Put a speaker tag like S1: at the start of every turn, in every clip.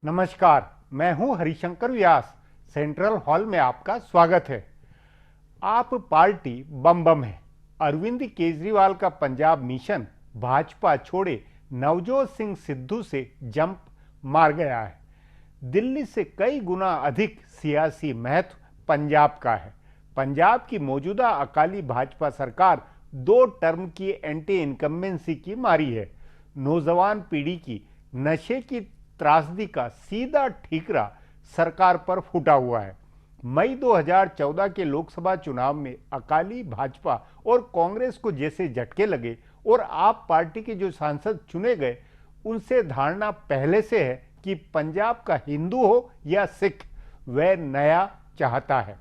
S1: नमस्कार, मैं हूं हरिशंकर व्यास। सेंट्रल हॉल में आपका स्वागत है। आप पार्टी बम बम है। अरविंद केजरीवाल का पंजाब मिशन भाजपा छोड़े नवजोत सिंह सिद्धू से जंप मार गया है। दिल्ली से कई गुना अधिक सियासी महत्व पंजाब का है। पंजाब की मौजूदा अकाली भाजपा सरकार 2 टर्म की एंटी इनकम्बेंसी की मारी है। नौजवान पीढ़ी की नशे की त्रासदी का सीधा ठीकरा सरकार पर फूटा हुआ है। मई 2014 के लोकसभा चुनाव में अकाली भाजपा और कांग्रेस को जैसे झटके लगे और आप पार्टी के जो सांसद चुने गए, उनसे धारणा पहले से है कि पंजाब का हिंदू हो या सिख, वह नया चाहता है।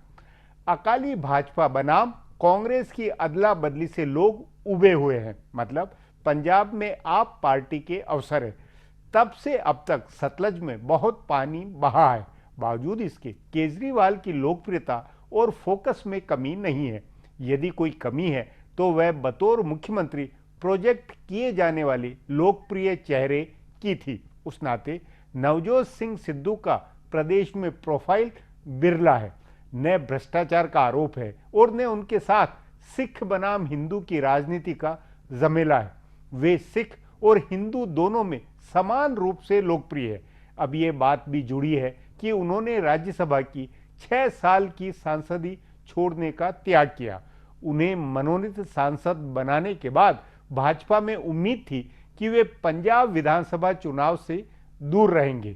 S1: अकाली भाजपा बनाम कांग्रेस की अदला बदली से लोग उबे हुए हैं। मतलब पंजाब में आप पार्टी के अवसर है। तब से अब तक सतलज में बहुत पानी बहा है। बावजूद इसके केजरीवाल की लोकप्रियता और फोकस में कमी नहीं है। यदि कोई कमी है तो वह बतौर मुख्यमंत्री प्रोजेक्ट किए जाने वाले लोकप्रिय चेहरे की थी। उस नाते नवजोत सिंह सिद्धू का प्रदेश में प्रोफाइल बिरला है। न भ्रष्टाचार का आरोप है और न उनके साथ सिख बनाम हिंदू की राजनीति का झमेला है। वे सिख और हिंदू दोनों में समान रूप से लोकप्रिय है। अब ये बात भी जुड़ी है कि उन्होंने राज्यसभा की 6 साल की सांसदी छोड़ने का त्याग किया। उन्हें मनोनीत सांसद बनाने के बाद भाजपा में उम्मीद थी कि वे पंजाब विधानसभा चुनाव से दूर रहेंगे।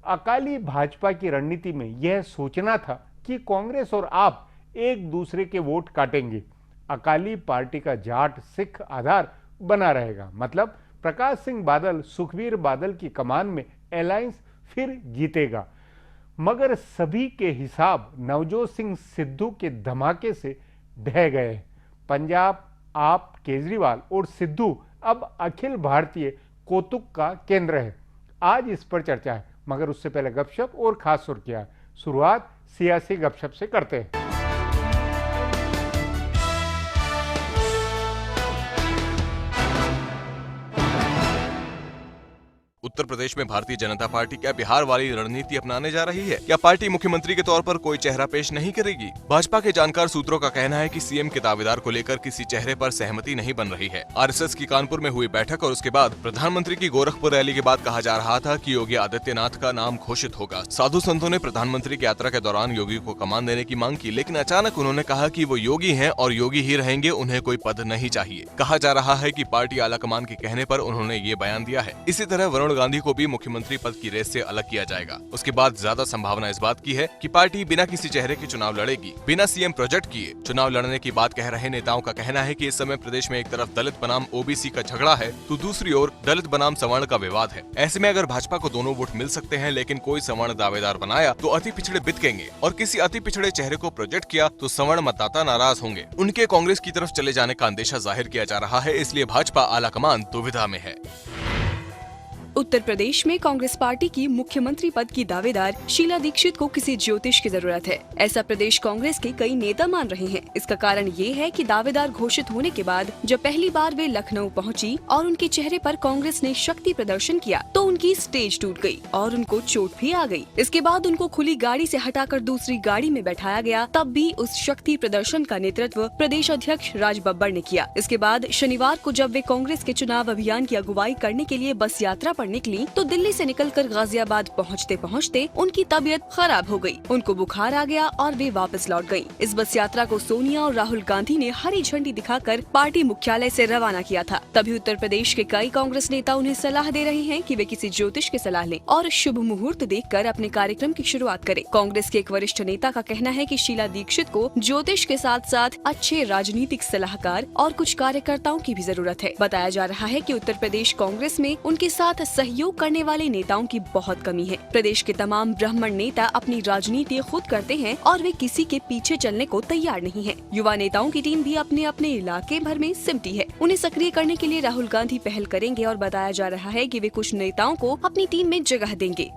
S1: अकाली भाजपा की रणनीति में यह सोचना था कि कांग्रेस और आप एक दूसरे के वोट काटेंगे। अकाली पार्टी का जाट सिख आधार बना रहेगा। मतलब प्रकाश सिंह बादल सुखबीर बादल की कमान में अलायंस फिर जीतेगा। मगर सभी के हिसाब नवजोत सिंह सिद्धू के धमाके से ढह गए। पंजाब आप केजरीवाल और सिद्धू अब अखिल भारतीय कौतुक का केंद्र है। आज इस पर चर्चा है, मगर उससे पहले गपशप और खास सुर्खियां। शुरुआत सियासी गपशप से करते हैं।
S2: उत्तर प्रदेश में भारतीय जनता पार्टी क्या बिहार वाली रणनीति अपनाने जा रही है? क्या पार्टी मुख्यमंत्री के तौर पर कोई चेहरा पेश नहीं करेगी? भाजपा के जानकार सूत्रों का कहना है कि सीएम के दावेदार को लेकर किसी चेहरे पर सहमति नहीं बन रही है। आरएसएस की कानपुर में हुई बैठक और उसके बाद प्रधानमंत्री की गोरखपुर रैली के बाद कहा जा रहा था कि योगी आदित्यनाथ का नाम घोषित होगा। साधु संतों ने प्रधानमंत्री की यात्रा के दौरान योगी को कमान देने की मांग की, लेकिन अचानक उन्होंने कहा कि वो योगी हैं और योगी ही रहेंगे, उन्हें कोई पद नहीं चाहिए। कहा जा रहा है कि पार्टी आलाकमान के कहने पर उन्होंने ये बयान दिया है। इसी तरह वरुण गांधी को भी मुख्यमंत्री पद की रेस से अलग किया जाएगा। उसके बाद ज्यादा संभावना इस बात की है कि पार्टी बिना किसी चेहरे के चुनाव लड़ेगी, बिना सीएम प्रोजेक्ट किए चुनाव लड़ने की बात कह रहे नेताओं का कहना है कि इस समय प्रदेश में एक तरफ दलित बनाम ओबीसी का झगड़ा है, तो दूसरी ओर दलित बनाम सवर्ण का विवाद है। ऐसे में अगर भाजपा को दोनों वोट मिल सकते हैं, लेकिन कोई सवर्ण दावेदार बनाया तो अति पिछड़े बितकेंगे, और किसी अति पिछड़े चेहरे को प्रोजेक्ट किया तो सवर्ण मतदाता नाराज होंगे। उनके कांग्रेस की तरफ चले जाने का अंदेशा जाहिर किया जा रहा है, इसलिए भाजपा आलाकमान दुविधा में है।
S3: उत्तर प्रदेश में कांग्रेस पार्टी की मुख्यमंत्री पद की दावेदार शीला दीक्षित को किसी ज्योतिष की जरूरत है। ऐसा प्रदेश कांग्रेस के कई नेता मान रहे हैं। इसका कारण ये है कि दावेदार घोषित होने के बाद जब पहली बार वे लखनऊ पहुंची और उनके चेहरे पर कांग्रेस ने शक्ति प्रदर्शन किया तो उनकी स्टेज टूट गई और उनको चोट भी आ गई। इसके बाद उनको खुली गाड़ी से हटाकर दूसरी गाड़ी में बैठाया गया। तब भी उस शक्ति प्रदर्शन का नेतृत्व प्रदेश अध्यक्ष राज बब्बर ने किया। इसके बाद शनिवार को जब वे कांग्रेस के चुनाव अभियान की अगुवाई करने के लिए बस यात्रा पर निकली तो दिल्ली से निकलकर गाजियाबाद पहुंचते पहुंचते उनकी तबीयत खराब हो गई। उनको बुखार आ गया और वे वापस लौट गयी। इस बस यात्रा को सोनिया और राहुल गांधी ने हरी झंडी दिखाकर पार्टी मुख्यालय से रवाना किया था। तभी उत्तर प्रदेश के कई कांग्रेस नेता उन्हें सलाह दे रहे हैं कि वे किसी ज्योतिष की सलाह लें और शुभ मुहूर्त देखकर अपने कार्यक्रम की शुरुआत करें। कांग्रेस के एक वरिष्ठ नेता का कहना है कि शीला दीक्षित को ज्योतिष के साथ साथ अच्छे राजनीतिक सलाहकार और कुछ कार्यकर्ताओं की भी जरूरत है। बताया जा रहा है कि उत्तर प्रदेश कांग्रेस में उनके साथ सहयोग करने वाले नेताओं की बहुत कमी है। प्रदेश के तमाम ब्राह्मण नेता अपनी राजनीति खुद करते हैं और वे किसी के पीछे चलने को तैयार नहीं है। युवा नेताओं की टीम भी अपने अपने इलाके भर में सिमटी है। उन्हें सक्रिय करने के लिए राहुल गांधी पहल करेंगे और बताया जा रहा है कि वे कुछ नेताओं को अपनी टीम में जगह देंगे।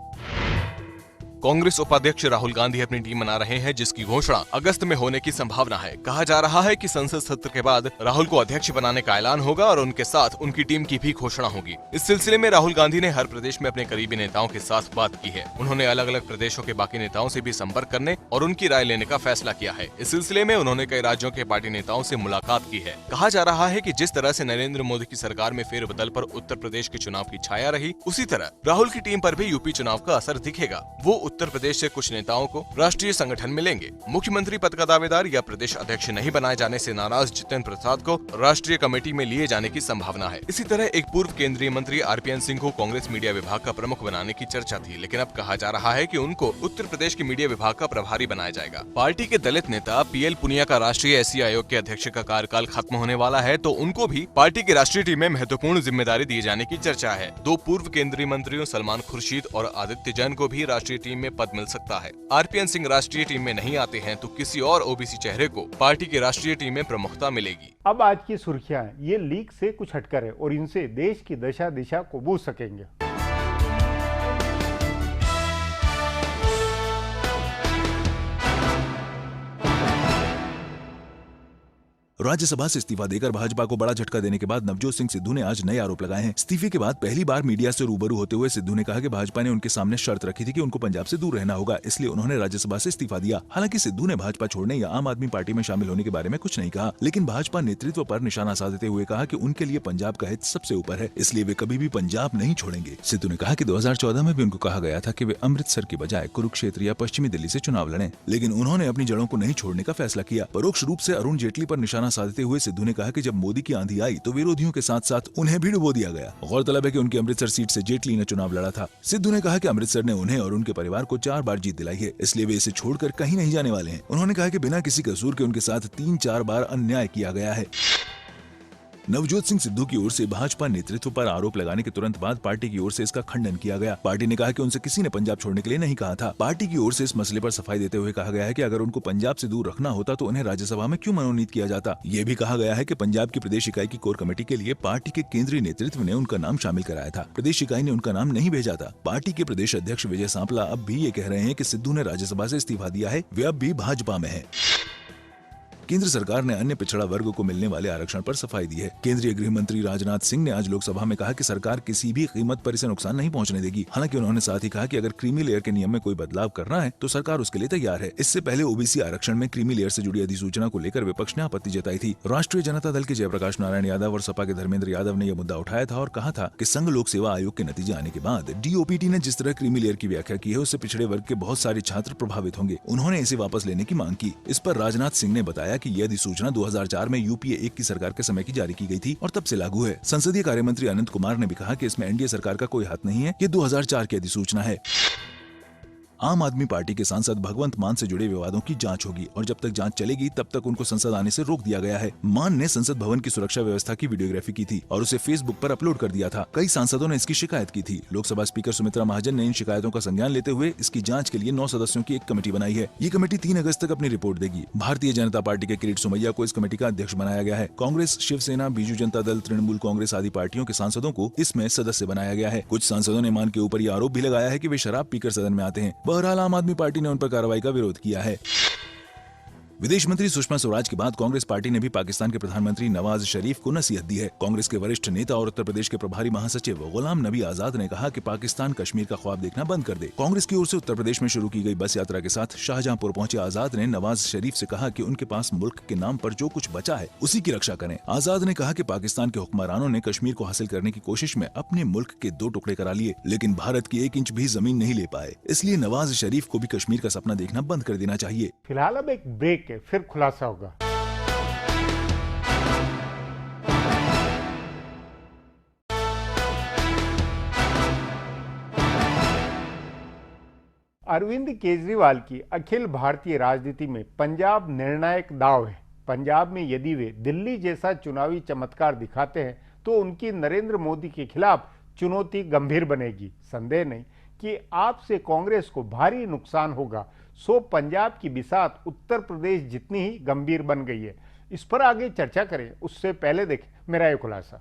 S2: कांग्रेस उपाध्यक्ष राहुल गांधी अपनी टीम बना रहे हैं, जिसकी घोषणा अगस्त में होने की संभावना है। कहा जा रहा है कि संसद सत्र के बाद राहुल को अध्यक्ष बनाने का ऐलान होगा और उनके साथ उनकी टीम की भी घोषणा होगी। इस सिलसिले में राहुल गांधी ने हर प्रदेश में अपने करीबी नेताओं के साथ बात की है। उन्होंने अलग अलग प्रदेशों के बाकी नेताओं से भी संपर्क करने और उनकी राय लेने का फैसला किया है। इस सिलसिले में उन्होंने कई राज्यों के पार्टी नेताओं से मुलाकात की है। कहा जा रहा है कि जिस तरह से नरेंद्र मोदी की सरकार में फेरबदल पर उत्तर प्रदेश के चुनाव की छाया रही, उसी तरह राहुल की टीम पर भी यूपी चुनाव का असर दिखेगा। वो उत्तर प्रदेश से कुछ नेताओं को राष्ट्रीय संगठन में लेंगे। मुख्यमंत्री पद का दावेदार या प्रदेश अध्यक्ष नहीं बनाए जाने से नाराज जितेंद्र प्रसाद को राष्ट्रीय कमेटी में लिए जाने की संभावना है। इसी तरह एक पूर्व केंद्रीय मंत्री आरपीएन सिंह को कांग्रेस मीडिया विभाग का प्रमुख बनाने की चर्चा थी, लेकिन अब कहा जा रहा है कि उनको उत्तर प्रदेश के मीडिया विभाग का प्रभारी बनाया जाएगा। पार्टी के दलित नेता पीएल पुनिया का राष्ट्रीय एससी आयोग के अध्यक्ष का कार्यकाल खत्म होने वाला है, तो उनको भी पार्टी की राष्ट्रीय टीम में महत्वपूर्ण जिम्मेदारी दिए जाने की चर्चा है। दो पूर्व केंद्रीय मंत्रियों सलमान खुर्शीद और आदित्य जैन को भी राष्ट्रीय टीम में पद मिल सकता है। आरपीएन सिंह राष्ट्रीय टीम में नहीं आते हैं तो किसी और ओबीसी चेहरे को पार्टी की राष्ट्रीय टीम में प्रमुखता मिलेगी।
S1: अब आज की सुर्खियां ये लीक से कुछ हटकर है और इनसे देश की दशा दिशा को बूझ सकेंगे।
S4: राज्यसभा से इस्तीफा देकर भाजपा को बड़ा झटका देने के बाद नवजोत सिंह सिद्धू ने आज नए आरोप लगाए हैं। इस्तीफे के बाद पहली बार मीडिया से रूबरू होते हुए सिद्धू ने कहा कि भाजपा ने उनके सामने शर्त रखी थी कि उनको पंजाब से दूर रहना होगा, इसलिए उन्होंने राज्यसभा से इस्तीफा दिया। हालांकि सिद्धू ने भाजपा छोड़ने या आम आदमी पार्टी में शामिल होने के बारे में कुछ नहीं कहा, लेकिन भाजपा नेतृत्व पर निशाना साधते हुए कहा कि उनके लिए पंजाब का हित सबसे ऊपर है, इसलिए वे कभी भी पंजाब नहीं छोड़ेंगे। सिद्धू ने कहा कि 2014 में भी उनको कहा गया था कि वे अमृतसर की बजाय कुरुक्षेत्र या पश्चिमी दिल्ली से चुनाव लड़ें, लेकिन उन्होंने अपनी जड़ों को नहीं छोड़ने का फैसला किया। परोक्ष रूप से अरुण जेटली पर निशाना साधते हुए सिद्धू ने कहा कि जब मोदी की आंधी आई तो विरोधियों के साथ साथ उन्हें भी डुबो दिया गया। गौरतलब है कि उनकी अमृतसर सीट से जेटली ने चुनाव लड़ा था। सिद्धू ने कहा कि अमृतसर ने उन्हें और उनके परिवार को 4 बार जीत दिलाई है, इसलिए वे इसे छोड़कर कहीं नहीं जाने वाले हैं। उन्होंने कहा कि बिना किसी कसूर के उनके साथ 3-4 बार अन्याय किया गया है। नवजोत सिंह सिद्धू की ओर से भाजपा नेतृत्व पर आरोप लगाने के तुरंत बाद पार्टी की ओर से इसका खंडन किया गया। पार्टी ने कहा कि उनसे किसी ने पंजाब छोड़ने के लिए नहीं कहा था। पार्टी की ओर से इस मसले पर सफाई देते हुए कहा गया है कि अगर उनको पंजाब से दूर रखना होता तो उन्हें राज्यसभा में क्यों मनोनीत किया जाता। ये भी कहा गया है कि पंजाब की प्रदेश इकाई की कोर कमेटी के लिए पार्टी के केंद्रीय नेतृत्व ने उनका नाम शामिल कराया था। प्रदेश इकाई ने उनका नाम नहीं भेजा था। पार्टी के प्रदेश अध्यक्ष विजय सांपला अब भी ये कह रहे हैं कि सिद्धू ने राज्यसभा से इस्तीफा दिया है, वे अब भी भाजपा में है। केंद्र सरकार ने अन्य पिछड़ा वर्ग को मिलने वाले आरक्षण पर सफाई दी है। केंद्रीय गृह मंत्री राजनाथ सिंह ने आज लोकसभा में कहा कि सरकार किसी भी कीमत पर इसे नुकसान नहीं पहुंचने देगी। हालांकि उन्होंने साथ ही कहा कि अगर क्रीमी लेयर के नियम में कोई बदलाव करना है तो सरकार उसके लिए तैयार है। इससे पहले ओबीसी आरक्षण में क्रीमी लेयर से जुड़ी अधिसूचना को लेकर विपक्ष ने आपत्ति जताई थी। राष्ट्रीय जनता दल के जयप्रकाश नारायण यादव और सपा के धर्मेंद्र यादव ने यह मुद्दा उठाया था और कहा था कि संघ लोक सेवा आयोग के नतीजे आने के बाद डीओपीटी ने जिस तरह क्रीमी लेयर की व्याख्या की है उससे पिछड़े वर्ग के बहुत सारे छात्र प्रभावित होंगे। उन्होंने इसे वापस लेने की मांग की। इस पर राजनाथ सिंह ने बताया कि यह अधिसूचना 2004 में यूपीए 1 की सरकार के समय की जारी की गई थी और तब से लागू है। संसदीय कार्य मंत्री अनंत कुमार ने भी कहा कि इसमें एनडीए सरकार का कोई हाथ नहीं है, ये 2004 की अधिसूचना है। आम आदमी पार्टी के सांसद भगवंत मान से जुड़े विवादों की जांच होगी और जब तक जांच चलेगी तब तक उनको संसद आने से रोक दिया गया है। मान ने संसद भवन की सुरक्षा व्यवस्था की वीडियोग्राफी की थी और उसे फेसबुक पर अपलोड कर दिया था। कई सांसदों ने इसकी शिकायत की थी। लोकसभा स्पीकर सुमित्रा महाजन ने इन शिकायतों का संज्ञान लेते हुए इसकी जांच के लिए 9 सदस्यों की एक कमेटी बनाई है। ये कमेटी 3 अगस्त तक अपनी रिपोर्ट देगी। भारतीय जनता पार्टी के किरीट सोमैया को इस कमेटी का अध्यक्ष बनाया गया है। कांग्रेस, शिवसेना, बीजू जनता दल, तृणमूल कांग्रेस आदि पार्टियों के सांसदों को इसमें सदस्य बनाया गया है। कुछ सांसदों ने मान के ऊपर ये आरोप भी लगाया है कि वे शराब पीकर सदन में आते हैं। बहरहाल आम आदमी पार्टी ने उन पर कार्रवाई का विरोध किया है। विदेश मंत्री सुषमा स्वराज के बाद कांग्रेस पार्टी ने भी पाकिस्तान के प्रधानमंत्री नवाज शरीफ को नसीहत दी है। कांग्रेस के वरिष्ठ नेता और उत्तर प्रदेश के प्रभारी महासचिव गुलाम नबी आजाद ने कहा कि पाकिस्तान कश्मीर का ख्वाब देखना बंद कर दे। कांग्रेस की ओर से उत्तर प्रदेश में शुरू की गई बस यात्रा के साथ शाहजहांपुर पहुंचे आजाद ने नवाज शरीफ से कहा कि उनके पास मुल्क के नाम पर जो कुछ बचा है उसी की रक्षा करें। आजाद ने कहा कि पाकिस्तान के हुक्मरानों ने कश्मीर को हासिल करने की कोशिश में अपने मुल्क के 2 टुकड़े करा लिए, लेकिन भारत की 1 इंच भी जमीन नहीं ले पाए। इसलिए नवाज शरीफ को भी कश्मीर का सपना देखना बंद कर देना चाहिए।
S1: फिलहाल अब एक ब्रेक है, फिर खुलासा होगा। अरविंद केजरीवाल की अखिल भारतीय राजनीति में पंजाब निर्णायक दांव है। पंजाब में यदि वे दिल्ली जैसा चुनावी चमत्कार दिखाते हैं तो उनकी नरेंद्र मोदी के खिलाफ चुनौती गंभीर बनेगी। संदेह नहीं कि आपसे कांग्रेस को भारी नुकसान होगा। सो पंजाब की बिसात उत्तर प्रदेश जितनी ही गंभीर बन गई है। इस पर आगे चर्चा करें, उससे पहले देखें मेरा ये खुलासा।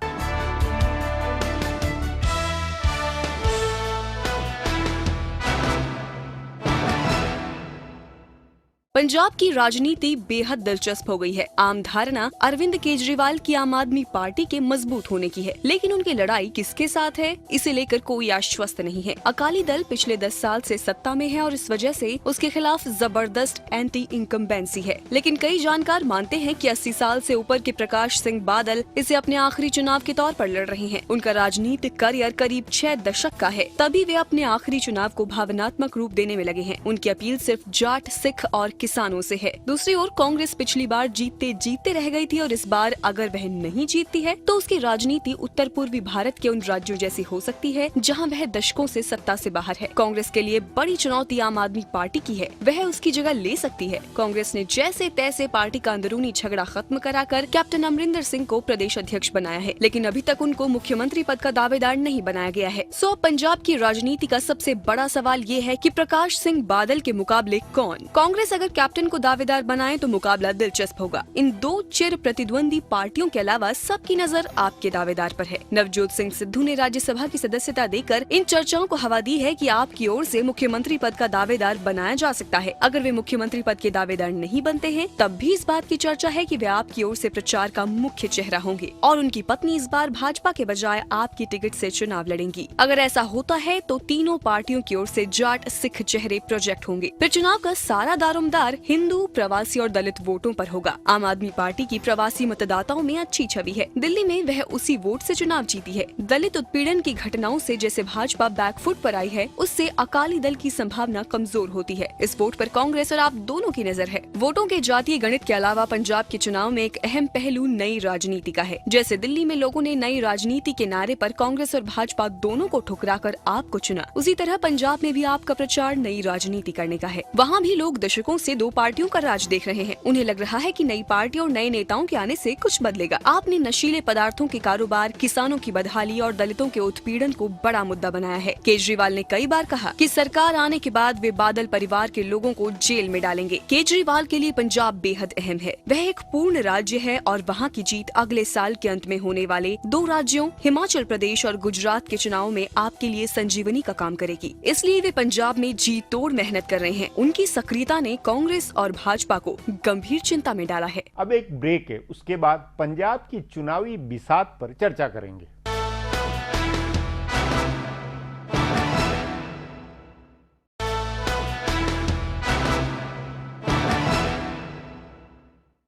S3: पंजाब की राजनीति बेहद दिलचस्प हो गई है। आम धारणा अरविंद केजरीवाल की आम आदमी पार्टी के मजबूत होने की है, लेकिन उनकी लड़ाई किसके साथ है, इसे लेकर कोई आश्वस्त नहीं है। अकाली दल पिछले 10 साल से सत्ता में है और इस वजह से उसके खिलाफ जबरदस्त एंटी इनकम्बेंसी है। लेकिन कई जानकार मानते हैं कि 80 साल से ऊपर के प्रकाश सिंह बादल इसे अपने आखिरी चुनाव के तौर पर लड़ रहे हैं। उनका राजनीतिक करियर करीब 6 दशक का है, तभी वे अपने आखिरी चुनाव को भावनात्मक रूप देने में लगे हैं। उनकी अपील सिर्फ जाट, सिख और किसानों से है। दूसरी ओर कांग्रेस पिछली बार जीतते जीतते रह गई थी और इस बार अगर वह नहीं जीतती है तो उसकी राजनीति उत्तर पूर्वी भारत के उन राज्यों जैसी हो सकती है जहां वह दशकों से सत्ता से बाहर है। कांग्रेस के लिए बड़ी चुनौती आम आदमी पार्टी की है, वह उसकी जगह ले सकती है। कांग्रेस ने जैसे तैसे पार्टी का अंदरूनी झगड़ा खत्म कराकर कैप्टन अमरिंदर सिंह को प्रदेश अध्यक्ष बनाया है, लेकिन अभी तक उनको मुख्यमंत्री पद का दावेदार नहीं बनाया गया है। सो पंजाब की राजनीति का सबसे बड़ा सवाल ये है कि प्रकाश सिंह बादल के मुकाबले कौन। कांग्रेस अगर कैप्टन को दावेदार बनाए तो मुकाबला दिलचस्प होगा। इन दो चिर प्रतिद्वंदी पार्टियों के अलावा सबकी नजर आपके दावेदार पर है। नवजोत सिंह सिद्धू ने राज्यसभा की सदस्यता देकर इन चर्चाओं को हवा दी है कि आपकी ओर से मुख्यमंत्री पद का दावेदार बनाया जा सकता है। अगर वे मुख्यमंत्री पद के दावेदार नहीं बनते हैं तब भी इस बात की चर्चा है कि वे आपकी ओर से प्रचार का मुख्य चेहरा होंगे और उनकी पत्नी इस बार भाजपा के बजाय आपकी टिकट से चुनाव लड़ेंगी। अगर ऐसा होता है तो तीनों पार्टियों की ओर से जाट सिख चेहरे प्रोजेक्ट होंगे। फिर चुनाव का सारा दारोमदार हिंदू, प्रवासी और दलित वोटों पर होगा। आम आदमी पार्टी की प्रवासी मतदाताओं में अच्छी छवि है। दिल्ली में वह उसी वोट से चुनाव जीती है। दलित उत्पीड़न की घटनाओं से जैसे भाजपा बैकफुट पर आई है, उससे अकाली दल की संभावना कमजोर होती है। इस वोट पर कांग्रेस और आप दोनों की नजर है। वोटों के जातीय गणित के अलावा पंजाब के चुनाव में एक अहम पहलू नई राजनीति का है। जैसे दिल्ली में लोगों ने नई राजनीति के नारे पर कांग्रेस और भाजपा दोनों को ठुकराकर आपको चुना, उसी तरह पंजाब में भी आपका प्रचार नई राजनीति करने का है। वहाँ भी लोग दशकों से दो पार्टियों का राज देख रहे हैं। उन्हें लग रहा है कि नई पार्टी और नए नेताओं के आने से कुछ बदलेगा। आपने नशीले पदार्थों के कारोबार, किसानों की बदहाली और दलितों के उत्पीड़न को बड़ा मुद्दा बनाया है। केजरीवाल ने कई बार कहा कि सरकार आने के बाद वे बादल परिवार के लोगों को जेल में डालेंगे। केजरीवाल के लिए पंजाब बेहद अहम है। वह एक पूर्ण राज्य है और वहाँ की जीत अगले साल के अंत में होने वाले 2 राज्यों हिमाचल प्रदेश और गुजरात के चुनाव में आपके लिए संजीवनी का काम करेगी। इसलिए वे पंजाब में जी तोड़ मेहनत कर रहे हैं। उनकी सक्रियता ने कांग्रेस और भाजपा को गंभीर चिंता में डाला है।
S1: अब एक ब्रेक है, उसके बाद पंजाब की चुनावी बिसात पर चर्चा करेंगे।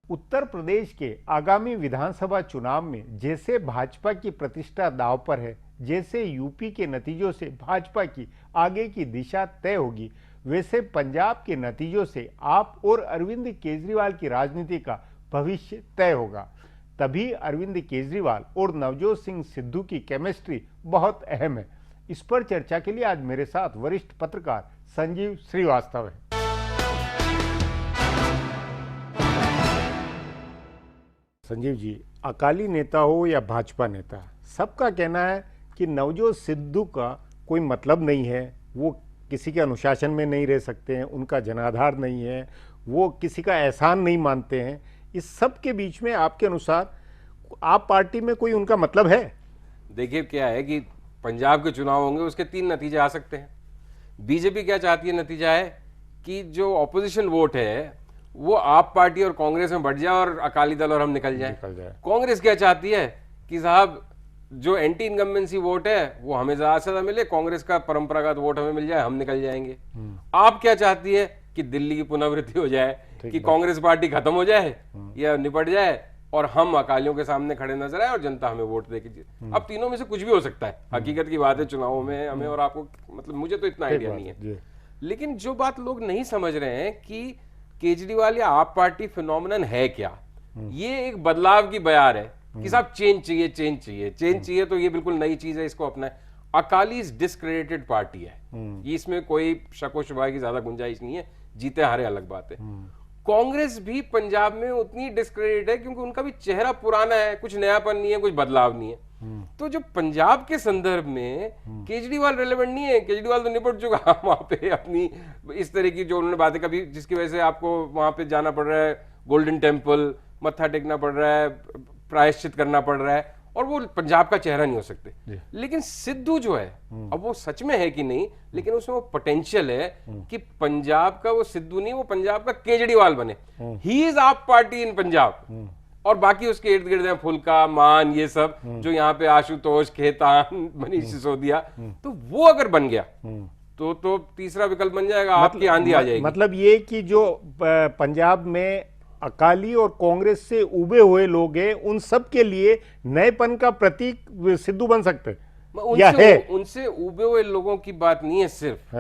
S1: उत्तर प्रदेश के आगामी विधानसभा चुनाव में जैसे भाजपा की प्रतिष्ठा दांव पर है, जैसे यूपी के नतीजों से भाजपा की आगे की दिशा तय होगी, वैसे पंजाब के नतीजों से आप और अरविंद केजरीवाल की राजनीति का भविष्य तय होगा। तभी अरविंद केजरीवाल और नवजोत सिंह सिद्धू की केमिस्ट्री बहुत अहम है। इस पर चर्चा के लिए आज मेरे साथ वरिष्ठ पत्रकार संजीव श्रीवास्तव है। संजीव जी, अकाली नेता हो या भाजपा नेता, सबका कहना है कि नवजोत सिद्धू का कोई मतलब नहीं है, वो किसी के अनुशासन में नहीं रह सकते हैं, उनका जनाधार नहीं है, वो किसी का एहसान नहीं मानते हैं। इस सब के बीच में आपके अनुसार आप पार्टी में कोई उनका मतलब है?
S5: देखिए क्या है कि पंजाब के चुनाव होंगे, उसके 3 नतीजे आ सकते हैं। बीजेपी क्या चाहती है, नतीजा है कि जो ऑपोजिशन वोट है वो आप पार्टी और कांग्रेस में बढ़ जाए और अकाली दल और हम निकल जाए। कांग्रेस क्या चाहती है कि साहब जो एंटी इनकम्बेंसी वोट है वो हमें ज्यादा से ज्यादा मिले, कांग्रेस का परंपरागत वोट हमें मिल जाए, हम निकल जाएंगे। आप क्या चाहती है कि दिल्ली की पुनरावृत्ति हो जाए, कि कांग्रेस पार्टी खत्म हो जाए या निपट जाए और हम अकालियों के सामने खड़े नजर आए और जनता हमें वोट दे कीजिए। अब तीनों में से कुछ भी हो सकता है, हकीकत की बात है। चुनावों में हमें और आपको, मतलब मुझे तो इतना आइडिया नहीं है, लेकिन जो बात लोग नहीं समझ रहे हैं कि केजरीवाल या आप पार्टी फिनोमिनन है क्या। ये एक बदलाव की बयार है कि साहब चेंज चाहिए, चेंज चाहिए, चेंज चाहिए, तो ये बिल्कुल नई चीज है, इसको अपना। अकाली डिस्क्रेडिटेड पार्टी है, इसमें कोई शक व शुबा की ज्यादा गुंजाइश नहीं है, जीते हारे अलग बात है। कांग्रेस भी पंजाब में उतनी डिस्क्रेडिट है क्योंकि उनका भी चेहरा पुराना है, कुछ नयापन नहीं है, कुछ बदलाव नहीं है। तो जो पंजाब के संदर्भ में केजरीवाल रेलेवेंट नहीं है, केजरीवाल तो निपट चुका वहां पे अपनी इस तरह की जो उन्होंने बातें कभी, जिसकी वजह से आपको वहां पे जाना पड़ रहा है, गोल्डन टेम्पल मत्था टेकना पड़ रहा है, प्रायश्चित करना पड़ रहा है, और वो पंजाब का चेहरा नहीं हो सकते। लेकिन सिद्धू जो है, अब वो सच में है कि नहीं, लेकिन उसमें वो पोटेंशियल है कि पंजाब का वो सिद्धू नहीं, वो पंजाब का केजरीवाल बने। ही इज आप पार्टी इन पंजाब, और बाकी उसके इर्द गिर्द हैं फुल्का, मान, ये सब जो यहाँ पे आशुतोष, खेतान, मनीष सिसोदिया, तो वो अगर बन गया तो तीसरा विकल्प बन जाएगा, आपकी आंधी आ जाएगी।
S1: मतलब ये कि जो पंजाब में अकाली और कांग्रेस से उबे हुए लोग हैं, उन सब के लिए नएपन का प्रतीक सिद्धू बन सकते या है?
S5: उनसे उबे हुए लोगों की बात नहीं है सिर्फ,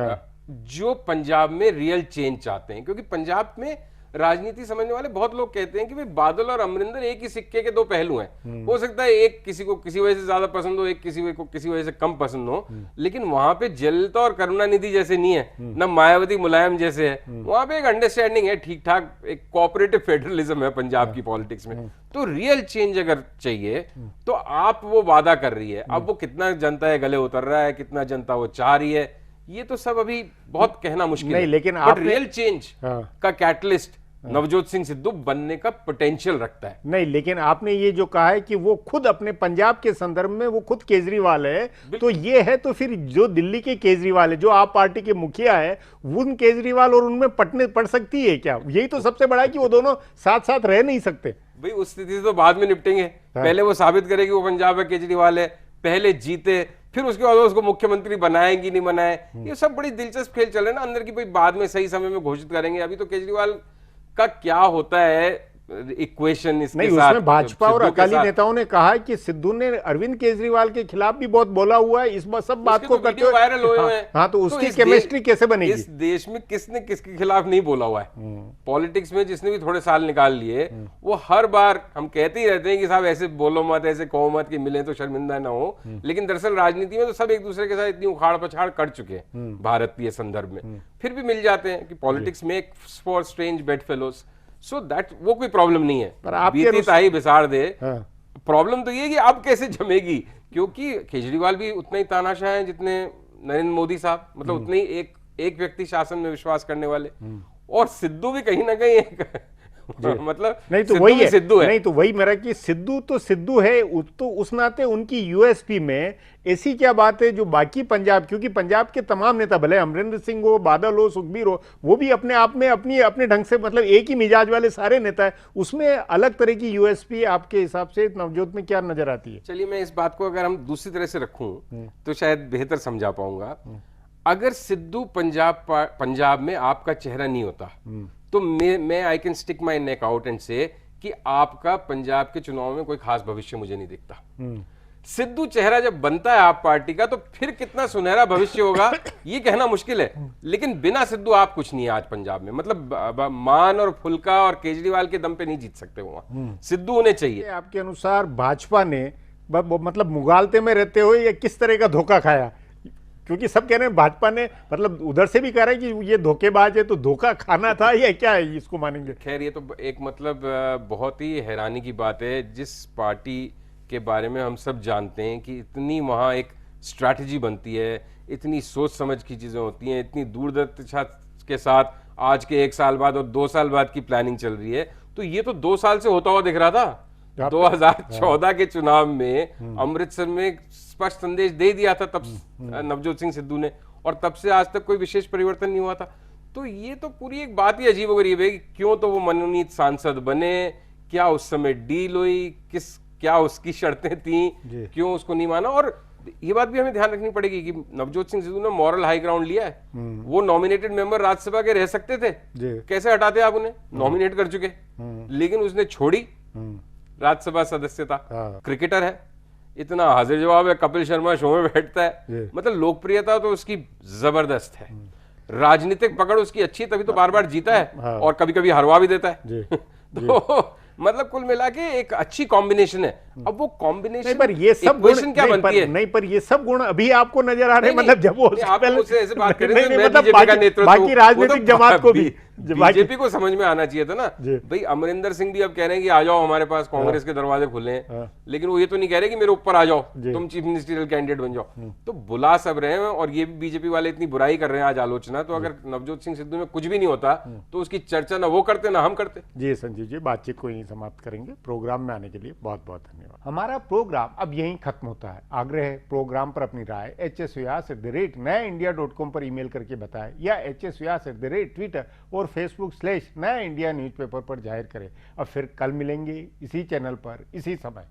S5: जो पंजाब में रियल चेंज चाहते हैं। क्योंकि पंजाब में राजनीति समझने वाले बहुत लोग कहते हैं कि भाई बादल और अमरिंदर एक ही सिक्के के दो पहलू हैं। हो सकता है एक किसी को किसी वजह से ज्यादा पसंद हो, एक किसी को किसी वजह से कम पसंद हो, लेकिन वहां पे जयललिता और करुणानिधि जैसे नहीं है, ना मायावती मुलायम जैसे है। वहां पे एक अंडरस्टैंडिंग है, ठीक ठाक एक कोऑपरेटिव फेडरलिज्म है पंजाब की पॉलिटिक्स में। तो रियल चेंज अगर चाहिए तो आप वो वादा कर रही है, अब वो कितना जनता है गले उतर रहा है, कितना जनता वो चाह रही है, ये तो सब अभी बहुत कहना मुश्किल है।
S1: लेकिन
S5: बट रियल चेंज का कैटलिस्ट नवजोत सिंह सिद्धू बनने का पोटेंशियल रखता है।
S1: नहीं, लेकिन आपने ये जो कहा है कि वो खुद अपने पंजाब के संदर्भ में वो खुद केजरीवाल है, तो ये है तो फिर जो दिल्ली के केजरीवाल है, जो आप पार्टी के मुखिया है, उन केजरीवाल और उनमें पड़ सकती है क्या? यही तो सबसे बड़ा है कि वो दोनों साथ साथ रह नहीं सकते।
S5: भाई उस स्थिति से तो बाद में निपटेंगे, पहले वो साबित करे कि वो पंजाब का केजरीवाल है, पहले जीते, फिर उसके बाद उसको मुख्यमंत्री बनाएंगे नहीं बनाए। ये सब बड़ी दिलचस्प खेल चल रहे हैं ना अंदर की, भाई बाद में सही समय में घोषित करेंगे। अभी तो केजरीवाल का क्या होता है इक्वेशन इसके
S1: नहीं,
S5: साथ,
S1: उसमें भाजपा और
S5: सिद्धू के
S1: अकाली
S5: साथ।
S1: नेताओं ने कहा है कि सिद्धू ने अरविंद केजरीवाल के खिलाफ भी बहुत बोला हुआ है, इस सब बात
S5: उसके
S1: को
S5: तो
S1: करते
S5: वीडियो वायरल हुए हैं।
S1: हाँ, तो
S5: तो
S1: उसकी
S5: इस
S1: केमिस्ट्री कैसे बनेगी?
S5: इस देश में किसने किसके खिलाफ नहीं बोला हुआ है? पॉलिटिक्स में जिसने भी थोड़े साल निकाल लिए, वो हर बार हम कहते ही रहते हैं कि साहब ऐसे बोलो मत, ऐसे कहो मत कि मिले तो शर्मिंदा ना हो। लेकिन दरअसल राजनीति में तो सब एक दूसरे के साथ इतनी उखाड़ पछाड़ कर चुके हैं भारतीय संदर्भ में, फिर भी मिल जाते हैं कि पॉलिटिक्स में for strange bed fellows. So that वो कोई प्रॉब्लम नहीं है,
S1: पर आपके
S5: बीती ताई बिसार दे।
S1: हाँ।
S5: प्रॉब्लम तो ये है कि अब कैसे जमेगी, क्योंकि केजरीवाल भी उतने ही तानाशाह हैं जितने नरेंद्र मोदी साहब, मतलब उतने ही एक व्यक्ति शासन में विश्वास करने वाले, और सिद्धू भी कहीं ना कहीं एक मतलब
S1: नहीं तो
S5: सिद्धू
S1: वही
S5: भी
S1: है,
S5: सिद्धू है।
S1: नहीं तो वही मेरा कि सिद्धू तो सिद्धू है, तो उस नाते उनकी यूएसपी में ऐसी क्या बात है जो बाकी पंजाब, क्योंकि पंजाब के तमाम नेता, भले अमरिंदर सिंह हो, बादल हो, सुखबीर हो, वो भी अपने आप में अपने ढंग से, मतलब एक ही मिजाज वाले सारे नेता है, उसमें अलग तरह की यूएसपी आपके हिसाब से नवजोत में क्या नजर आती है?
S5: चलिए मैं इस बात को अगर हम दूसरी तरह से रखूं तो शायद बेहतर समझा पाऊंगा। अगर सिद्धू पंजाब में आपका चेहरा नहीं होता तो मैं I can stick my neck out and से कि आपका पंजाब के चुनाव में कोई खास भविष्य मुझे नहीं दिखता। सिद्धू चेहरा जब बनता है आप पार्टी का, तो फिर कितना सुनहरा भविष्य होगा ये कहना मुश्किल है। लेकिन बिना सिद्धू आप कुछ नहीं है आज पंजाब में, मतलब मान और फुल्का और केजरीवाल के दम पे नहीं जीत सकते वहां, सिद्धू उन्हें चाहिए।
S1: आपके अनुसार भाजपा ने मतलब मुगालते में रहते हुए या किस तरह का धोखा खाया? क्योंकि सब कह रहे हैं भाजपा ने, मतलब उधर से भी कह रहे हैं कि ये धोखेबाज है, तो धोखा खाना था या क्या है, इसको मानेंगे?
S5: खैर ये तो एक मतलब बहुत ही हैरानी की बात है, जिस पार्टी के बारे में हम सब जानते हैं कि इतनी वहाँ एक स्ट्रैटेजी बनती है, इतनी सोच समझ की चीज़ें होती हैं, इतनी दूरदर्शिता के साथ आज के 1 साल बाद और 2 साल बाद की प्लानिंग चल रही है, तो ये तो 2 साल से होता हुआ दिख रहा था। 2014 के चुनाव में अमृतसर में स्पष्ट संदेश दे दिया था तब नवजोत सिंह सिद्धू ने, और तब से आज तक कोई विशेष परिवर्तन नहीं हुआ था। तो ये तो पूरी एक बात ही अजीबोगरीब है कि क्यों तो वो मनोनीत सांसद बने, क्या उस समय डील हुई, क्या उसकी शर्तें थी, क्यों उसको नहीं माना। और ये बात भी हमें ध्यान रखनी पड़ेगी कि नवजोत सिंह सिद्धू ने मॉरल हाई ग्राउंड लिया है। वो नॉमिनेटेड मेंबर राज्यसभा के रह सकते थे, कैसे हटाते आप उन्हें, नॉमिनेट कर चुके, लेकिन उसने छोड़ी राज्यसभा सदस्यता। क्रिकेटर है, इतना हाजिर जवाब है, कपिल शर्मा शो में बैठता है, मतलब लोकप्रियता तो उसकी जबरदस्त है, राजनीतिक पकड़ उसकी अच्छी, तभी तो बार बार जीता है और कभी कभी हरवा भी देता है। तो मतलब कुल मिला के एक अच्छी कॉम्बिनेशन है। अब वो कॉम्बिनेशन
S1: पर ये सब गुण
S5: क्या बनती है?
S1: नहीं, पर ये सब गुण अभी आपको नजर आ रहे हैं, मतलब जब वो
S5: ऐसे बात करें,
S1: मतलब बाकी राजनीतिक जमात को भी,
S5: बीजेपी को समझ में आना चाहिए था ना भाई। अमरिंदर सिंह भी अब कह रहे हैं कि आ जाओ हमारे पास, कांग्रेस के दरवाजे खुले हैं, लेकिन वो ये तो नहीं कह रहे कि मेरे ऊपर आ जाओ, तुम चीफ मिनिस्टरियल कैंडिडेट बन जाओ। तो बुला सब रहे हैं, और ये भी बीजेपी वाले इतनी बुराई कर रहे हैं आज आलोचना, तो अगर नवजोत सिंह सिद्धू में कुछ भी नहीं होता तो उसकी चर्चा ना वो करते ना हम करते।
S1: जी संजीव जी, बातचीत को यहीं समाप्त करेंगे। प्रोग्राम में आने के लिए बहुत बहुत धन्यवाद। धन्यवाद। हमारा प्रोग्राम अब यहीं खत्म होता है। आग्रह है प्रोग्राम पर अपनी राय hsvyas@nayaindia.com पर ईमेल करके बताएं या hsvyas@Twitter और Facebook/नया इंडिया न्यूज़पेपर पर जाहिर करें। अब फिर कल मिलेंगे इसी चैनल पर इसी समय।